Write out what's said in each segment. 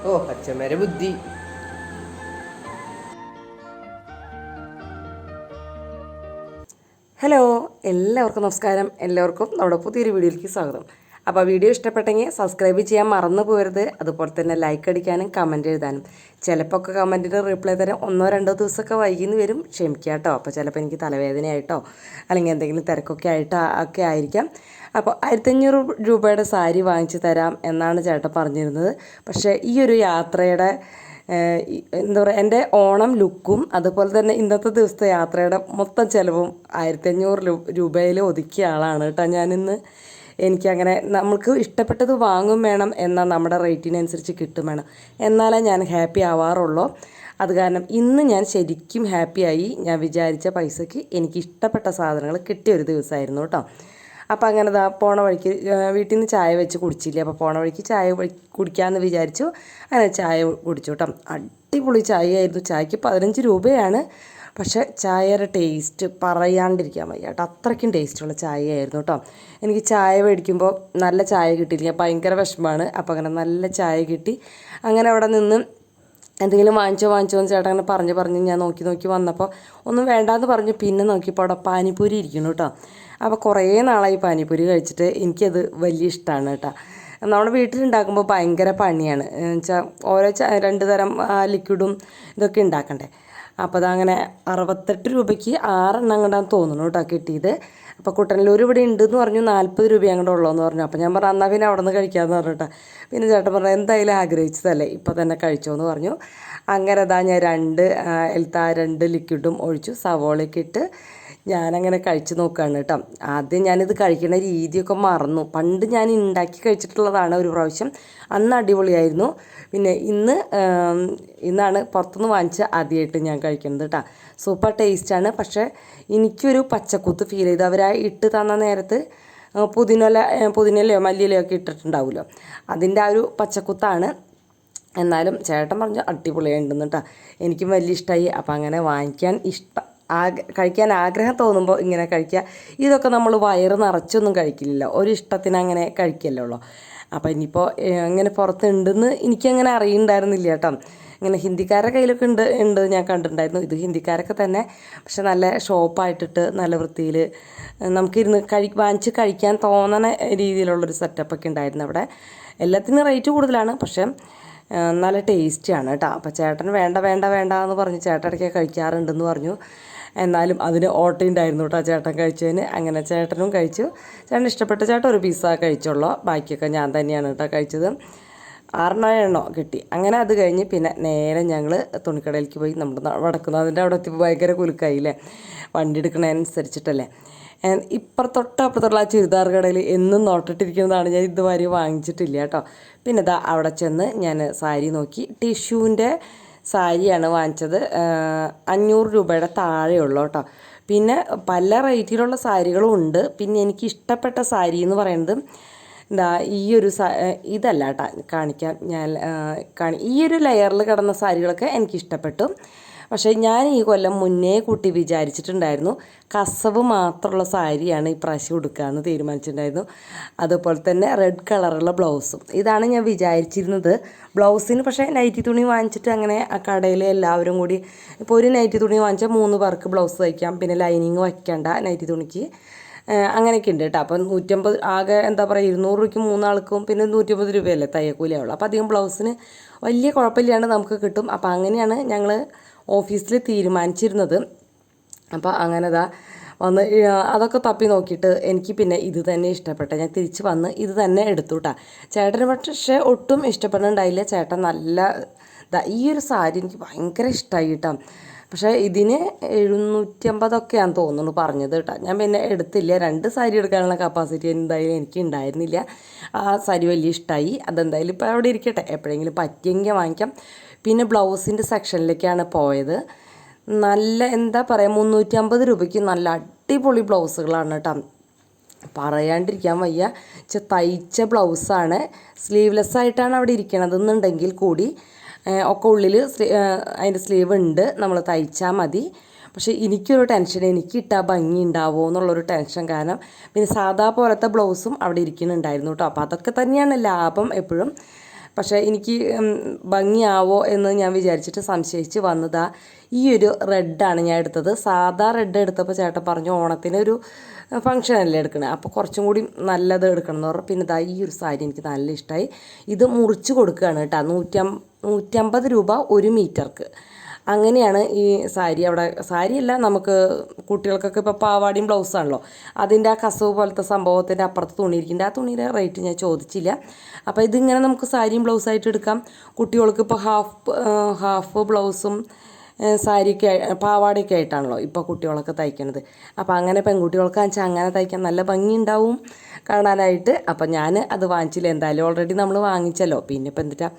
ഓ അച്ഛന്മാരെ ബുദ്ധി. ഹലോ, എല്ലാവർക്കും നമസ്കാരം. എല്ലാവർക്കും നമ്മുടെ പുതിയൊരു വീഡിയോയിലേക്ക് സ്വാഗതം. അപ്പോൾ വീഡിയോ ഇഷ്ടപ്പെട്ടെങ്കിൽ സബ്സ്ക്രൈബ് ചെയ്യാൻ മറന്നു പോകരുത്. അതുപോലെ തന്നെ ലൈക്ക് അടിക്കാനും കമൻറ്റ് എഴുതാനും. ചിലപ്പോൾ ഒക്കെ കമൻറ്റിന് റിപ്ലൈ തരാൻ 1-2 ദിവസമൊക്കെ വൈകിന്ന് വരും, ക്ഷമിക്കുക കേട്ടോ. അപ്പോൾ ചിലപ്പോൾ എനിക്ക് തലവേദനയായിട്ടോ അല്ലെങ്കിൽ എന്തെങ്കിലും തിരക്കൊക്കെ ആയിട്ടോ ഒക്കെ ആയിരിക്കാം. അപ്പോൾ 1500 രൂപയുടെ സാരി വാങ്ങിച്ച് തരാം എന്നാണ് ചേട്ടൻ പറഞ്ഞിരുന്നത്. പക്ഷേ ഈ ഒരു യാത്രയുടെ എന്താ പറയുക, എൻ്റെ ഓണം ലുക്കും അതുപോലെ തന്നെ ഇന്നത്തെ ദിവസത്തെ യാത്രയുടെ മൊത്തം ചിലവും 1500 രൂപയിൽ ഒതുക്കിയ ആളാണ് കേട്ടോ ഞാനിന്ന്. എനിക്കങ്ങനെ നമുക്ക് ഇഷ്ടപ്പെട്ടത് വാങ്ങും വേണം, എന്നാൽ നമ്മുടെ റേറ്റിനനുസരിച്ച് കിട്ടും വേണം, എന്നാലേ ഞാൻ ഹാപ്പി ആവാറുള്ളൂ. അത് കാരണം ഇന്ന് ഞാൻ ശരിക്കും ഹാപ്പിയായി. ഞാൻ വിചാരിച്ച പൈസയ്ക്ക് എനിക്ക് ഇഷ്ടപ്പെട്ട സാധനങ്ങൾ കിട്ടിയ ഒരു ദിവസമായിരുന്നു കേട്ടോ. അപ്പോൾ അങ്ങനെ പോണ വഴിക്ക് വീട്ടിൽ നിന്ന് ചായ വെച്ച് കുടിച്ചില്ല. അപ്പോൾ പോണ വഴിക്ക് ചായ കുടിക്കാമെന്ന് വിചാരിച്ചു. അങ്ങനെ ചായ കുടിച്ചു കേട്ടോ. അടിപൊളി ചായ ആയിരുന്നു. ചായക്ക് 15 രൂപയാണ്. പക്ഷേ ചായയുടെ ടേസ്റ്റ് പറയാണ്ടിരിക്കാൻ വയ്യ കേട്ടോ. അത്രയ്ക്കും ടേസ്റ്റുള്ള ചായയായിരുന്നു കേട്ടോ. എനിക്ക് ചായ മേടിക്കുമ്പോൾ നല്ല ചായ കിട്ടിയില്ല, ഭയങ്കര വിഷമമാണ്. അപ്പോൾ അങ്ങനെ നല്ല ചായ കിട്ടി. അങ്ങനെ അവിടെ നിന്ന് എന്തെങ്കിലും വാങ്ങിച്ചോ എന്ന് ചേട്ടൻ അങ്ങനെ പറഞ്ഞ് ഞാൻ നോക്കി വന്നപ്പോൾ ഒന്നും വേണ്ടാന്ന് പറഞ്ഞു. പിന്നെ നോക്കിയപ്പോൾ അവിടെ പാനിപ്പൂരി ഇരിക്കുന്നു കേട്ടോ. അപ്പോൾ കുറേ നാളായി പാനിപ്പൂരി കഴിച്ചിട്ട്. എനിക്കത് വലിയ ഇഷ്ടമാണ് കേട്ടോ. നമ്മുടെ വീട്ടിലുണ്ടാക്കുമ്പോൾ ഭയങ്കര പണിയാണ് വെച്ചാൽ ഓരോ 2 തരം ലിക്വിഡും ഇതൊക്കെ ഉണ്ടാക്കണ്ടേ. അപ്പോൾ അതങ്ങനെ 68 രൂപയ്ക്ക് 6 എണ്ണം കണ്ടാന്ന് തോന്നുന്നു കേട്ടോ കിട്ടിയത്. അപ്പോൾ കുട്ടനല്ലൂർ ഇവിടെ ഉണ്ടെന്ന് പറഞ്ഞു, 40 രൂപ അങ്ങോട്ട് ഉള്ളൂന്ന് പറഞ്ഞു. അപ്പോൾ ഞാൻ പറഞ്ഞു എന്നാൽ പിന്നെ അവിടെ നിന്ന് കഴിക്കാമെന്ന് പറഞ്ഞു കേട്ടോ. പിന്നെ ചേട്ടൻ പറഞ്ഞു എന്തായാലും ആഗ്രഹിച്ചതല്ലേ, ഇപ്പോൾ തന്നെ കഴിച്ചോന്ന് പറഞ്ഞു. അങ്ങനെ ഞാൻ 2 ലിക്വിഡും ഒഴിച്ചു, സവോളയൊക്കെ ഇട്ട് ഞാനങ്ങനെ കഴിച്ച് നോക്കുകയാണ് കേട്ടോ. ആദ്യം ഞാനിത് കഴിക്കുന്ന രീതിയൊക്കെ മറന്നു. പണ്ട് ഞാൻ ഉണ്ടാക്കി കഴിച്ചിട്ടുള്ളതാണ് ഒരു പ്രാവശ്യം, അന്ന് അടിപൊളിയായിരുന്നു. പിന്നെ ഇന്നാണ് പുറത്തുനിന്ന് വാങ്ങിച്ച ആദ്യമായിട്ട് ഞാൻ കഴിക്കുന്നത് കേട്ടോ. സൂപ്പർ ടേസ്റ്റാണ്. പക്ഷേ എനിക്കൊരു പച്ചക്കുത്ത് ഫീൽ ചെയ്തു. അവരായി ഇട്ട് തന്ന നേരത്ത് പുതിനയിലയോ മല്ലിയിലയോ ഒക്കെ ഇട്ടിട്ടുണ്ടാവുമല്ലോ, അതിൻ്റെ ആ ഒരു പച്ചക്കുത്താണ്. എന്നാലും ചേട്ടൻ പറഞ്ഞു അടിപൊളിയായിട്ടുണ്ടെന്ന് കേട്ടോ. എനിക്കും വലിയ ഇഷ്ടമായി. അപ്പോൾ അങ്ങനെ കഴിക്കാൻ ആഗ്രഹം തോന്നുമ്പോൾ ഇങ്ങനെ കഴിക്കുക. ഇതൊക്കെ നമ്മൾ വയറ് നിറച്ചൊന്നും കഴിക്കില്ലല്ലോ, ഒരു ഇഷ്ടത്തിന് അങ്ങനെ കഴിക്കല്ലോ. അപ്പോൾ ഇനിയിപ്പോൾ ഇങ്ങനെ പുറത്തുണ്ടെന്ന് എനിക്കങ്ങനെ അറിയുന്നുണ്ടായിരുന്നില്ല കേട്ടോ. ഇങ്ങനെ ഹിന്ദിക്കാരുടെ കയ്യിലൊക്കെ ഉണ്ട് ഞാൻ കണ്ടിട്ടുണ്ടായിരുന്നു. ഇത് ഹിന്ദിക്കാരൊക്കെ തന്നെ, പക്ഷെ നല്ല ഷോപ്പായിട്ടിട്ട് നല്ല വൃത്തിയിൽ നമുക്കിരുന്ന് വാങ്ങിച്ച് കഴിക്കാൻ തോന്നണ രീതിയിലുള്ളൊരു സെറ്റപ്പൊക്കെ ഉണ്ടായിരുന്നു അവിടെ. എല്ലാത്തിനും റേറ്റ് കൂടുതലാണ്, പക്ഷേ നല്ല ടേസ്റ്റിയാണ് കേട്ടോ. അപ്പോൾ ചേട്ടൻ വേണ്ട എന്ന് പറഞ്ഞു. ചേട്ടൻ ഇടയ്ക്ക് കഴിക്കാറുണ്ടെന്ന് പറഞ്ഞു. എന്നാലും അതിന് ഓട്ടം ഉണ്ടായിരുന്നു കേട്ടോ ചേട്ടൻ കഴിച്ചതിന്. അങ്ങനെ ചേട്ടനും കഴിച്ചു. ചേട്ടൻ ഇഷ്ടപ്പെട്ട ചേട്ടൻ ഒരു പീസ കഴിച്ചുള്ളൂ, ബാക്കിയൊക്കെ ഞാൻ തന്നെയാണ് കേട്ടോ കഴിച്ചത്. 6 കിട്ടി. അങ്ങനെ അത് കഴിഞ്ഞ് പിന്നെ നേരെ ഞങ്ങൾ തുണിക്കടയിലേക്ക് പോയി. നമ്മുടെ വടക്കുന്നതിൻ്റെ അവിടെ എത്തിയപ്പോൾ ഭയങ്കര കുലുക്കായില്ലേ, വണ്ടി എടുക്കണതനുസരിച്ചിട്ടല്ലേ. അപ്പുറത്തുള്ള ആ ചുരിദാർ കടയിൽ എന്നും നോട്ടിട്ടിരിക്കുന്നതാണ്, ഞാൻ ഇതുവരെ വാങ്ങിച്ചിട്ടില്ല കേട്ടോ. പിന്നെ അവിടെ ചെന്ന് ഞാൻ സാരി നോക്കി. ടിഷ്യൂവിൻ്റെ സാരിയാണ് വാങ്ങിച്ചത്. 500 രൂപയുടെ താഴെയുള്ളൂ കേട്ടോ. പിന്നെ പല റേറ്റിലുള്ള സാരികളും ഉണ്ട്. പിന്നെ എനിക്ക് ഇഷ്ടപ്പെട്ട സാരി എന്ന് പറയുന്നത് ഈ ഒരു ഇതല്ല കേട്ടോ കാണിക്കാം ഞാൻ ഈ ഒരു ലെയറിൽ കിടന്ന സാരികളൊക്കെ എനിക്കിഷ്ടപ്പെട്ടു. പക്ഷേ ഞാൻ ഈ കൊല്ലം മുന്നേ കൂട്ടി വിചാരിച്ചിട്ടുണ്ടായിരുന്നു കസവ് മാത്രമുള്ള സാരിയാണ് ഈ പ്രാവശ്യം ഉടുക്കാമെന്ന് തീരുമാനിച്ചിട്ടുണ്ടായിരുന്നു. അതുപോലെ തന്നെ റെഡ് കളറുള്ള ബ്ലൗസും ഇതാണ് ഞാൻ വിചാരിച്ചിരുന്നത്. ബ്ലൗസിന് പക്ഷേ നൈറ്റി തുണി വാങ്ങിച്ചിട്ട് അങ്ങനെ ആ കടയിൽ എല്ലാവരും കൂടി ഇപ്പോൾ ഒരു നൈറ്റി തുണി വാങ്ങിച്ചാൽ 3 പേർക്ക് ബ്ലൗസ് തയ്ക്കാം, പിന്നെ ലൈനിങ് വയ്ക്കേണ്ട നൈറ്റി തുണിക്ക്, അങ്ങനെയൊക്കെ ഉണ്ട് കേട്ടോ. അപ്പം 150 ആകെ എന്താ പറയുക 200 രൂപയ്ക്ക് 3 ആൾക്കും, പിന്നെ 150 രൂപയല്ലേ തയ്യക്കൂലിയാവുള്ളൂ. അപ്പോൾ അധികം ബ്ലൗസിന് വലിയ കുഴപ്പമില്ലാണ്ട് നമുക്ക് കിട്ടും. അപ്പോൾ അങ്ങനെയാണ് ഞങ്ങൾ ഓഫീസിൽ തീരുമാനിച്ചിരുന്നത്. അപ്പോൾ അങ്ങനെ വന്ന് അതൊക്കെ തപ്പി നോക്കിയിട്ട് എനിക്ക് പിന്നെ ഇത് തന്നെ ഇഷ്ടപ്പെട്ട. ഞാൻ തിരിച്ച് വന്ന് ഇത് തന്നെ എടുത്തു കേട്ടോ. ചേട്ടന് പക്ഷേ ഒട്ടും ഇഷ്ടപ്പെടുന്നുണ്ടായില്ല. ചേട്ടൻ നല്ല ഈ ഒരു സാരി എനിക്ക് ഭയങ്കര ഇഷ്ടമായി കേട്ടോ. പക്ഷേ ഇതിന് 750 തോന്നുന്നു പറഞ്ഞത് കേട്ടോ. ഞാൻ പിന്നെ എടുത്തില്ല. 2 സാരി എടുക്കാനുള്ള കപ്പാസിറ്റി എന്തായാലും എനിക്ക് ഉണ്ടായിരുന്നില്ല. ആ സാരി വലിയ ഇഷ്ടമായി. അതെന്തായാലും ഇപ്പോൾ അവിടെ ഇരിക്കട്ടെ, എപ്പോഴെങ്കിലും പറ്റിയെങ്കിൽ വാങ്ങിക്കാം. പിന്നെ ബ്ലൗസിൻ്റെ സെക്ഷനിലേക്കാണ് പോയത്. നല്ല എന്താ പറയുക 350 രൂപയ്ക്ക് നല്ല അടിപൊളി ബ്ലൗസുകളാണ് കേട്ടോ. പറയാണ്ടിരിക്കാൻ വയ്യ. തയ്ച്ച ബ്ലൗസാണ്, സ്ലീവ്ലെസ് ആയിട്ടാണ് അവിടെ ഇരിക്കണതെന്നുണ്ടെങ്കിൽ കൂടി ഒക്കെ ഉള്ളിൽ അതിൻ്റെ സ്ലീവ് ഉണ്ട്, നമ്മൾ തയ്ച്ചാൽ മതി. പക്ഷേ എനിക്കൊരു ടെൻഷൻ, എനിക്ക് ഇട്ടാൽ ഭംഗി ഉണ്ടാവുമോ എന്നുള്ളൊരു ടെൻഷൻ. കാരണം പിന്നെ സാധാ പോലത്തെ ബ്ലൗസും അവിടെ ഇരിക്കുന്നുണ്ടായിരുന്നു കേട്ടോ. അപ്പോൾ അതൊക്കെ തന്നെയാണ് ലാഭം എപ്പോഴും. പക്ഷേ എനിക്ക് ഭംഗിയാവോ എന്ന് ഞാൻ വിചാരിച്ചിട്ട് സംശയിച്ച് വന്നതാ. ഈ ഒരു റെഡാണ് ഞാൻ എടുത്തത്. സാധാ റെഡ് എടുത്തപ്പോൾ ചേട്ടൻ പറഞ്ഞു ഓണത്തിനൊരു ഫംഗ്ഷനല്ലേ എടുക്കണേ, അപ്പോൾ കുറച്ചും കൂടി നല്ലത് എടുക്കണം എന്ന് പറഞ്ഞു. പിന്നെ ഈ ഒരു സാരി എനിക്ക് നല്ല ഇഷ്ടമായി. ഇത് മുറിച്ച് കൊടുക്കുകയാണ് കേട്ടോ. 150 രൂപ 1 മീറ്റർക്ക്. അങ്ങനെയാണ് ഈ സാരി. അവിടെ സാരിയല്ല, നമുക്ക് കുട്ടികൾക്കൊക്കെ ഇപ്പോൾ പാവാടിയും ബ്ലൗസാണല്ലോ, അതിൻ്റെ ആ കസവ് പോലത്തെ സംഭവത്തിൻ്റെ അപ്പുറത്ത് തുണി ഇരിക്കുന്നുണ്ട്. ആ തുണിയുടെ റേറ്റ് ഞാൻ ചോദിച്ചില്ല. അപ്പോൾ ഇതിങ്ങനെ നമുക്ക് സാരിയും ബ്ലൗസായിട്ട് എടുക്കാം. കുട്ടികൾക്ക് ഇപ്പോൾ ഹാഫ് ബ്ലൗസും സാരിയൊക്കെ പാവാടയൊക്കെ ആയിട്ടാണല്ലോ ഇപ്പോൾ കുട്ടികളൊക്കെ തയ്ക്കണത്. അപ്പോൾ അങ്ങനെ പെൺകുട്ടികൾക്ക് വെച്ചാൽ അങ്ങനെ തയ്ക്കാൻ നല്ല ഭംഗി ഉണ്ടാവും കാണാനായിട്ട്. അപ്പോൾ ഞാൻ അത് വാങ്ങിച്ചില്ല. എന്തായാലും ഓൾറെഡി നമ്മൾ വാങ്ങിച്ചല്ലോ, പിന്നെ ഇപ്പം എന്തിട്ടാ.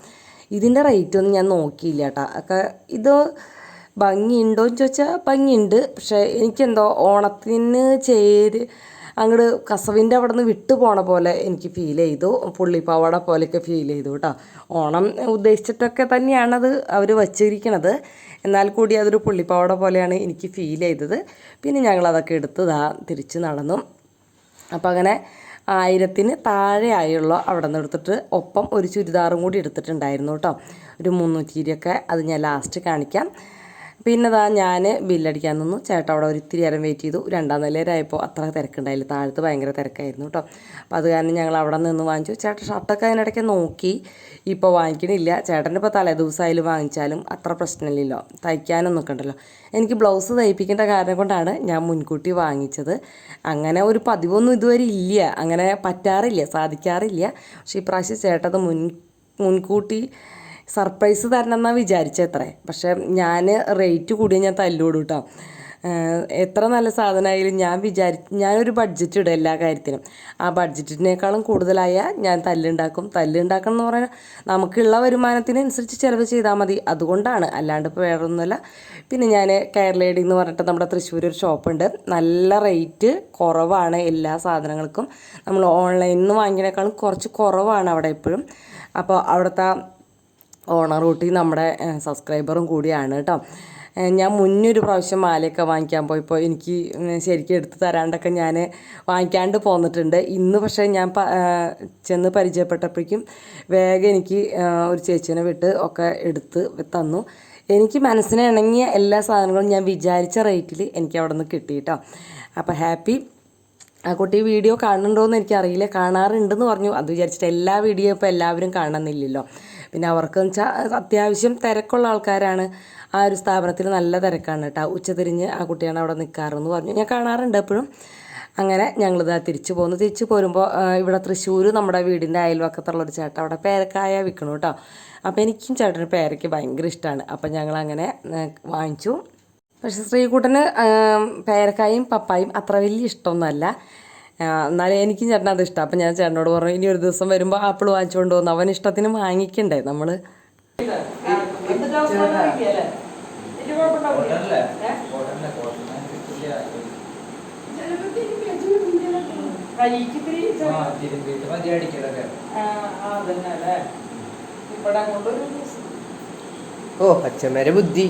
ഇതിൻ്റെ റേറ്റൊന്നും ഞാൻ നോക്കിയില്ല കേട്ടോ. ഒക്കെ ഇത് ഭംഗിയുണ്ടോ എന്ന് ചോദിച്ചാൽ ഭംഗിയുണ്ട്. പക്ഷേ എനിക്കെന്തോ ഓണത്തിന് അങ്ങോട്ട് കസവിൻ്റെ അവിടെ നിന്ന് വിട്ടു പോണ പോലെ എനിക്ക് ഫീൽ ചെയ്തു. പുള്ളിപ്പാവാട പോലെയൊക്കെ ഫീൽ ചെയ്തു കേട്ടോ. ഓണം ഉദ്ദേശിച്ചിട്ടൊക്കെ തന്നെയാണത് അവർ വച്ചിരിക്കണത്. എന്നാൽ കൂടി അതൊരു പുള്ളിപ്പാവാട പോലെയാണ് എനിക്ക് ഫീൽ ചെയ്തത്. പിന്നെ ഞങ്ങളതൊക്കെ എടുത്ത് തിരിച്ച് നടന്നു. അപ്പം അങ്ങനെ 1000-ന് താഴെ ആയുള്ള അവിടെ നിന്ന് എടുത്തിട്ട് ഒപ്പം ഒരു ചുരിദാറും കൂടി എടുത്തിട്ടുണ്ടായിരുന്നു കേട്ടോ. ഒരു 320 അത് ഞാൻ ലാസ്റ്റ് കാണിക്കാം. പിന്നെ ഞാൻ ബില്ലടിക്കാൻ നിന്നു. ചേട്ടാ അവിടെ ഒരു ഇത്തിരി നേരം വെയിറ്റ് ചെയ്തു. 2ാം നിലയിലായപ്പോൾ അത്ര തിരക്കുണ്ടായില്ല, താഴത്ത് ഭയങ്കര തിരക്കായിരുന്നു കേട്ടോ. അപ്പോൾ അത് കാരണം ഞങ്ങൾ അവിടെ നിന്ന് വാങ്ങിച്ചു. ചേട്ടൻ ഷർട്ടൊക്കെ അതിനിടയ്ക്ക് നോക്കി, ഇപ്പോൾ വാങ്ങിക്കണില്ല. ചേട്ടൻ്റെ ഇപ്പോൾ തലേദിവസമായാലും വാങ്ങിച്ചാലും അത്ര പ്രശ്നമില്ലല്ലോ, തയ്ക്കാനും നിൽക്കണ്ടല്ലോ. എനിക്ക് ബ്ലൗസ് തയ്പ്പിക്കേണ്ട കാരണം കൊണ്ടാണ് ഞാൻ മുൻകൂട്ടി വാങ്ങിച്ചത്. അങ്ങനെ ഒരു പതിവൊന്നും ഇതുവരെ ഇല്ല, അങ്ങനെ പറ്റാറില്ല, സാധിക്കാറില്ല. പക്ഷേ ഇപ്രാവശ്യം ചേട്ടത് മുൻകൂട്ടി സർപ്രൈസ് തരണം എന്നാണ് വിചാരിച്ചത്രേ. പക്ഷേ ഞാൻ റേറ്റ് കൂടിയ ഞാൻ തല്ലോടും കേട്ടോ. എത്ര നല്ല സാധനമായാലും ഞാനൊരു ബഡ്ജറ്റ് ഇടും എല്ലാ കാര്യത്തിനും. ആ ബഡ്ജറ്റിനേക്കാളും കൂടുതലായാൽ ഞാൻ തല്ലുണ്ടാക്കണം എന്ന് പറഞ്ഞാൽ നമുക്കുള്ള വരുമാനത്തിനനുസരിച്ച് ചിലവ് ചെയ്താൽ മതി. അതുകൊണ്ടാണ്, അല്ലാണ്ട് ഇപ്പോൾ വേറെ ഒന്നുമല്ല. പിന്നെ ഞാൻ കേരളേഡി എന്ന് പറഞ്ഞിട്ട് നമ്മുടെ തൃശ്ശൂർ ഒരു ഷോപ്പുണ്ട്. നല്ല റേറ്റ് കുറവാണ് എല്ലാ സാധനങ്ങൾക്കും. നമ്മൾ ഓൺലൈനിൽ നിന്ന് വാങ്ങിയതിനേക്കാളും കുറച്ച് കുറവാണ് അവിടെ എപ്പോഴും. അപ്പോൾ അവിടുത്തെ ഓണർ ഊട്ടി നമ്മുടെ സബ്സ്ക്രൈബറും കൂടിയാണ് കേട്ടോ. ഞാൻ മുന്നൊരു പ്രാവശ്യം മാലയൊക്കെ വാങ്ങിക്കാൻ പോയപ്പോൾ എനിക്ക് ശരിക്കും എടുത്ത് തരാണ്ടൊക്കെ ഞാൻ വാങ്ങിക്കാണ്ട് പോന്നിട്ടുണ്ട്. ഇന്ന് പക്ഷേ ഞാൻ ചെന്ന് പരിചയപ്പെട്ടപ്പോഴേക്കും വേഗം എനിക്ക് ഒരു ചേച്ചീനെ വിട്ട് ഒക്കെ എടുത്ത് തന്നു. എനിക്ക് മനസ്സിന് ഇണങ്ങിയ എല്ലാ സാധനങ്ങളും ഞാൻ വിചാരിച്ച റേറ്റിൽ എനിക്ക് അവിടെ നിന്ന് കിട്ടി കേട്ടോ. അപ്പോൾ ഹാപ്പി. ആ കുട്ടി വീഡിയോ കാണുന്നുണ്ടോയെന്ന് എനിക്കറിയില്ല, കാണാറുണ്ടെന്ന് പറഞ്ഞു. അത് വിചാരിച്ചിട്ട് എല്ലാ വീഡിയോ ഇപ്പോൾ എല്ലാവരും കാണുന്നില്ലല്ലോ. പിന്നെ അവർക്കെന്ന് വെച്ചാൽ അത്യാവശ്യം തിരക്കുള്ള ആൾക്കാരാണ്. ആ ഒരു സ്ഥാപനത്തിൽ നല്ല തിരക്കാണ് കേട്ടോ. ഉച്ചതിരിഞ്ഞ് ആ കുട്ടിയാണ് അവിടെ നിൽക്കാറെന്ന് പറഞ്ഞു. ഞാൻ കാണാറുണ്ട് എപ്പോഴും. അങ്ങനെ ഞങ്ങളിത് തിരിച്ചു പോരുമ്പോൾ ഇവിടെ തൃശ്ശൂർ നമ്മുടെ വീടിൻ്റെ അയൽവക്കത്തുള്ളൊരു ചേട്ടൻ അവിടെ പേരക്കായ വിൽക്കണം കേട്ടോ. അപ്പോൾ എനിക്കും ചേട്ടന് പേരയ്ക്ക് ഭയങ്കര ഇഷ്ടമാണ്. അപ്പം ഞങ്ങളങ്ങനെ വാങ്ങിച്ചു. പക്ഷേ ശ്രീകുട്ടന് പേരക്കായും പപ്പായും അത്ര വലിയ ഇഷ്ടമൊന്നുമല്ല. എന്നാലും എനിക്കും ചേട്ടൻ അത് ഇഷ്ടം. അപ്പം ഞാൻ ചേട്ടനോട് പറഞ്ഞു, ഇനി ഒരു ദിവസം വരുമ്പോൾ ആപ്പിൾ വാങ്ങിച്ചുകൊണ്ട് പോകുന്നു. അവൻ ഇഷ്ടത്തിന് വാങ്ങിക്കണ്ടേ നമ്മൾ. ഓ അച്ഛന്മാരെ ബുദ്ധി.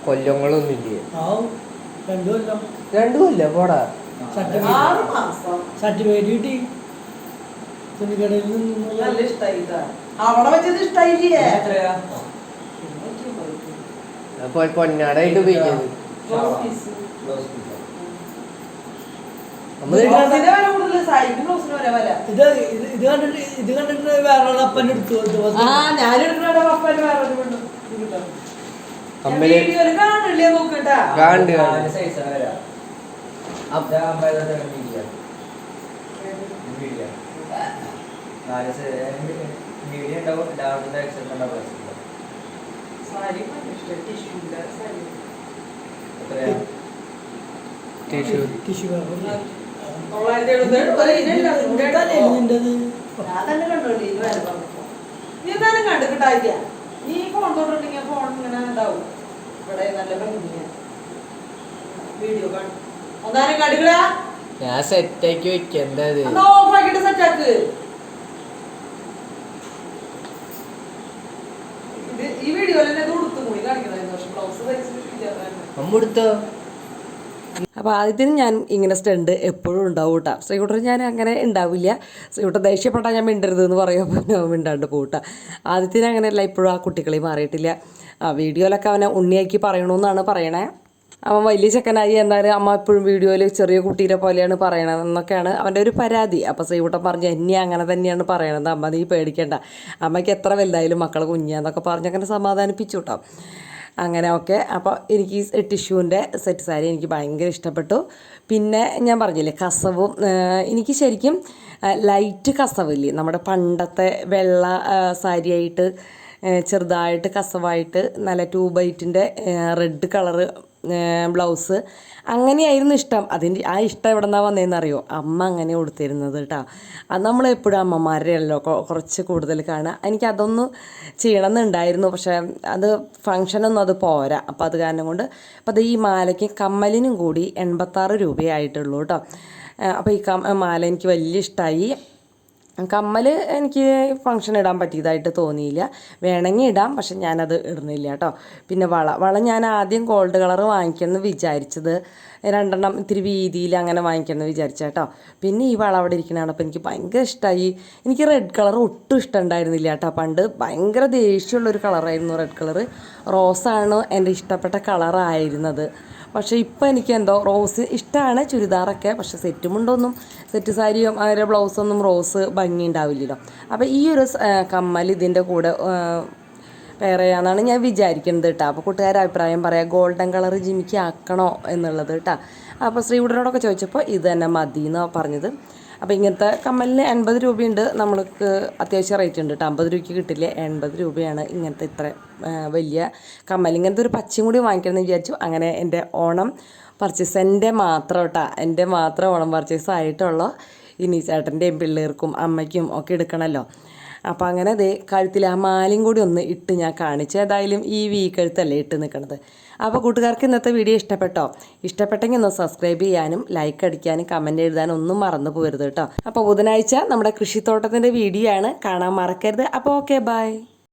കൊല്ലങ്ങളൊന്നുമില്ലേ? 2 കൊല്ലം പോടാ. സർട്ടിഫിക്കറ്റ് കിട്ടി തുണിക്കടയിൽ നിന്ന്. അവിടെ വെച്ചത് ഇഷ്ടായില്ലേ? അപ്പോൾ പൊന്നാടായിട്ട് ഉപയോഗിക്കുന്നത്. ഇത് കണ്ടിട്ട് വേറെ അപ്പൻ എടുത്തു. ടിഷ്യൂ കണ്ടിട്ടായില്ല. നീ ഫോൺ തൊട്ടുണ്ടെങ്കിൽ ഫോൺ ഇങ്ങനെ ഉണ്ടാവും. ഇവിടെ നല്ല വീഡിയോ ഒന്നാലും കണ്ടുകളാ. ഞാൻ സെറ്റാക്കി വെക്കണ്ടത്. ഓഫാക്കിട്ട് സെറ്റാക്ക്. ഈ വീഡിയോ കൊടുത്തോ. അപ്പോൾ ആദ്യത്തിന് ഞാൻ ഇങ്ങനെ സ്റ്റണ്ട് എപ്പോഴും ഉണ്ടാവും കേട്ടോ. ശ്രീകുട്ടൻ ഞാൻ അങ്ങനെ ഉണ്ടാവില്ല. ശ്രീകുട്ടൻ ദേഷ്യപ്പെട്ടാൽ ഞാൻ മിണ്ടരുത് എന്ന് പറയുമ്പോൾ മിണ്ടാണ്ട് പോകട്ടോ. ആദ്യത്തിന് അങ്ങനെയല്ല, ഇപ്പോഴും ആ കുട്ടികളെ മാറിയിട്ടില്ല. വീഡിയോയിലൊക്കെ അവനെ ഉണ്ണിയാക്കി പറയണമെന്നാണ് പറയണേ. അവൻ വലിയ ചെക്കനായി എന്നാലും അമ്മ എപ്പോഴും വീഡിയോയിൽ ചെറിയ കുട്ടീനെ പോലെയാണ് പറയണതെന്നൊക്കെയാണ് അവൻ്റെ ഒരു പരാതി. അപ്പോൾ ശ്രീകുട്ടൻ പറഞ്ഞു എന്നെ അങ്ങനെ തന്നെയാണ് പറയണത്, അമ്മ നീ പേടിക്കേണ്ട, അമ്മയ്ക്ക് എത്ര വലുതായാലും മക്കൾ കുഞ്ഞാന്നൊക്കെ പറഞ്ഞ് അങ്ങനെ സമാധാനിപ്പിച്ചു കേട്ടോ. അങ്ങനെ ഓക്കെ. അപ്പോൾ എനിക്ക് ഈ ടിഷ്യൂവിൻ്റെ സെറ്റ് സാരി എനിക്ക് ഭയങ്കര ഇഷ്ടപ്പെട്ടു. പിന്നെ ഞാൻ പറഞ്ഞില്ലേ കസവും, എനിക്ക് ശരിക്കും ലൈറ്റ് കസവില്ലേ നമ്മുടെ പണ്ടത്തെ വെള്ള സാരിയായിട്ട് ചെറുതായിട്ട് കസവായിട്ട് നല്ല 2 ബൈറ്റിൻ്റെ റെഡ് കളറ് ബ്ലൗസ് അങ്ങനെയായിരുന്നു ഇഷ്ടം. അതിൻ്റെ ആ ഇഷ്ടം എവിടെ നിന്നാണ് വന്നതെന്നറിയോ? അമ്മ അങ്ങനെ കൊടുത്തിരുന്നത് കേട്ടോ. അത് നമ്മളെപ്പോഴും അമ്മമാരെയല്ലോ കുറച്ച് കൂടുതൽ കാണുക. എനിക്കതൊന്ന് ചെയ്യണമെന്നുണ്ടായിരുന്നു, പക്ഷേ അത് ഫങ്ഷനൊന്നും അത് പോരാ. അപ്പോൾ അത് കാരണം കൊണ്ട് അപ്പോൾ അത് ഈ മാലയ്ക്കും കമ്മലിനും കൂടി 86 രൂപയായിട്ടുള്ളൂ കേട്ടോ. അപ്പോൾ ഈ മാല എനിക്ക് വലിയ ഇഷ്ടമായി. കമ്മൽ എനിക്ക് ഫങ്ഷൻ ഇടാൻ പറ്റിയതായിട്ട് തോന്നിയില്ല. വേണമെങ്കിൽ ഇടാം, പക്ഷെ ഞാനത് ഇടുന്നില്ല കേട്ടോ. പിന്നെ വള ഞാൻ ആദ്യം ഗോൾഡ് കളർ വാങ്ങിക്കണമെന്ന് വിചാരിച്ചത്, 2 ഇത്തിരി വീതിയിൽ അങ്ങനെ വാങ്ങിക്കണമെന്ന് വിചാരിച്ച കേട്ടോ. പിന്നെ ഈ വള അവിടെ ഇരിക്കണതാണ് അപ്പോൾ എനിക്ക് ഭയങ്കര ഇഷ്ടമായി. എനിക്ക് റെഡ് കളർ ഒട്ടും ഇഷ്ടമുണ്ടായിരുന്നില്ല കേട്ടോ. പണ്ട് ഭയങ്കര ദേഷ്യമുള്ളൊരു കളറായിരുന്നു റെഡ് കളറ്. റോസാണ് എൻ്റെ ഇഷ്ടപ്പെട്ട കളറായിരുന്നത്. പക്ഷേ ഇപ്പോൾ എനിക്ക് എന്തോ റോസ് ഇഷ്ടമാണ്, ചുരിദാറൊക്കെ. പക്ഷേ സെറ്റ് സാരിയും അതിൻ്റെ ബ്ലൗസൊന്നും റോസ് ഭംഗി ഉണ്ടാവില്ലല്ലോ. അപ്പോൾ ഈ ഒരു കമ്മൽ ഇതിൻ്റെ കൂടെ പെയർ ചെയ്യാമെന്നാണ് ഞാൻ വിചാരിക്കുന്നത് കേട്ടോ. അപ്പോൾ കൂട്ടുകാരുടെ അഭിപ്രായം പറയാം, ഗോൾഡൻ കളർ ജിമിക്ക് ആക്കണോ എന്നുള്ളത് കേട്ടോ. അപ്പോൾ ശ്രീകുട്ടനോടൊക്കെ ചോദിച്ചപ്പോൾ ഇത് തന്നെ മതി എന്നാണ് പറഞ്ഞത്. അപ്പോൾ ഇങ്ങനത്തെ കമ്മലിന് 80 രൂപയുണ്ട്. നമ്മൾക്ക് അത്യാവശ്യം റേറ്റ് ഉണ്ട് കേട്ടോ. 50 രൂപയ്ക്ക് കിട്ടില്ല, 80 രൂപയാണ് ഇങ്ങനത്തെ ഇത്ര വലിയ കമ്മൽ. ഇങ്ങനത്തെ ഒരു പച്ചയും കൂടി വാങ്ങിക്കണമെന്ന് വിചാരിച്ചു. അങ്ങനെ എൻ്റെ ഓണം പർച്ചേസ് എൻ്റെ മാത്രം ഓണം പർച്ചേസ് ആയിട്ടുള്ളൂ. ഇനി ചേട്ടൻ്റെയും പിള്ളേർക്കും അമ്മയ്ക്കും ഒക്കെ എടുക്കണമല്ലോ. അപ്പോൾ അങ്ങനെ അതേ കഴുത്തിൽ ആ മാലയും കൂടി ഒന്ന് ഇട്ട് ഞാൻ കാണിച്ചു. ഏതായാലും ഈ കഴുത്തല്ലേ ഇട്ട് നിൽക്കണത്. അപ്പോൾ കൂട്ടുകാർക്ക് ഇന്നത്തെ വീഡിയോ ഇഷ്ടപ്പെട്ടെങ്കിൽ ഒന്ന് സബ്സ്ക്രൈബ് ചെയ്യാനും ലൈക്ക് അടിക്കാനും കമൻറ്റ് എഴുതാനും ഒന്നും മറന്നു പോകരുത് കേട്ടോ. അപ്പോൾ ബുധനാഴ്ച നമ്മുടെ കൃഷിത്തോട്ടത്തിൻ്റെ വീഡിയോ ആണ്, കാണാൻ മറക്കരുത്. അപ്പോൾ ഓക്കെ, ബൈ.